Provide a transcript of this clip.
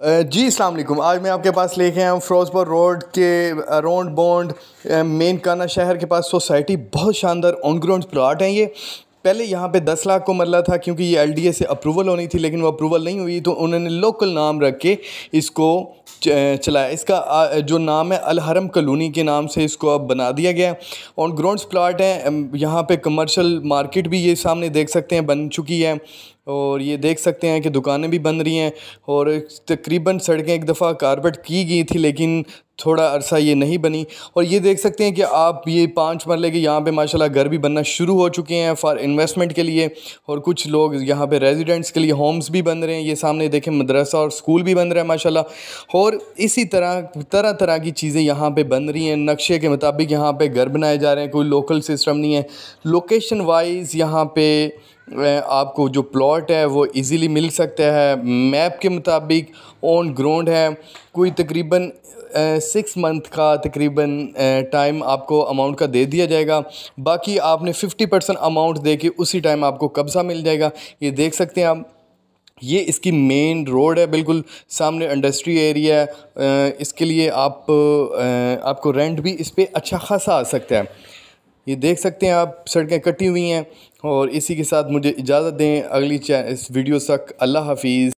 जी अस्सलाम वालेकुम। आज मैं आपके पास लेके आया हूँ फ़िरोज़पुर रोड के अराउंड बाउंड मेन काना शहर के पास सोसाइटी। बहुत शानदार ऑन ग्राउंड प्लॉट हैं ये। पहले यहाँ पे 10 लाख को मरला था क्योंकि ये एलडीए से अप्रूवल होनी थी, लेकिन वो अप्रूवल नहीं हुई तो उन्होंने लोकल नाम रख के इसको चलाया। इसका जो नाम है अल हरम कॉलोनी के नाम से इसको अब बना दिया गया। ऑन ग्राउंड प्लॉट है। यहाँ पे कमर्शियल मार्केट भी ये सामने देख सकते हैं बन चुकी है, और ये देख सकते हैं कि दुकानें भी बन रही हैं, और तकरीबन सड़कें एक दफ़ा कारपेट की गई थी लेकिन थोड़ा अरसा ये नहीं बनी। और ये देख सकते हैं कि आप ये 5 मरले के यहाँ पे माशाल्लाह घर भी बनना शुरू हो चुके हैं फॉर इन्वेस्टमेंट के लिए, और कुछ लोग यहाँ पे रेजिडेंट्स के लिए होम्स भी बन रहे हैं। ये सामने देखें मदरसा और स्कूल भी बन रहा है माशाल्लाह। और इसी तरह तरह तरह की चीज़ें यहाँ पे बन रही हैं। नक्शे के मुताबिक यहाँ पे घर बनाए जा रहे हैं, कोई लोकल सिस्टम नहीं है। लोकेशन वाइज यहाँ पे आपको जो प्लॉट है वो इजीली मिल सकता है। मैप के मुताबिक ऑन ग्राउंड है। कोई तकरीबन 6 मंथ का तकरीबन टाइम आपको अमाउंट का दे दिया जाएगा। बाकी आपने 50% अमाउंट दे के उसी टाइम आपको कब्ज़ा मिल जाएगा। ये देख सकते हैं आप, ये इसकी मेन रोड है, बिल्कुल सामने इंडस्ट्री एरिया है। इसके लिए आपको रेंट भी इस पर अच्छा खासा आ सकता है। ये देख सकते हैं आप, सड़कें कटी हुई हैं। और इसी के साथ मुझे इजाज़त दें, अगली इस वीडियो तक अल्लाह हाफिज़।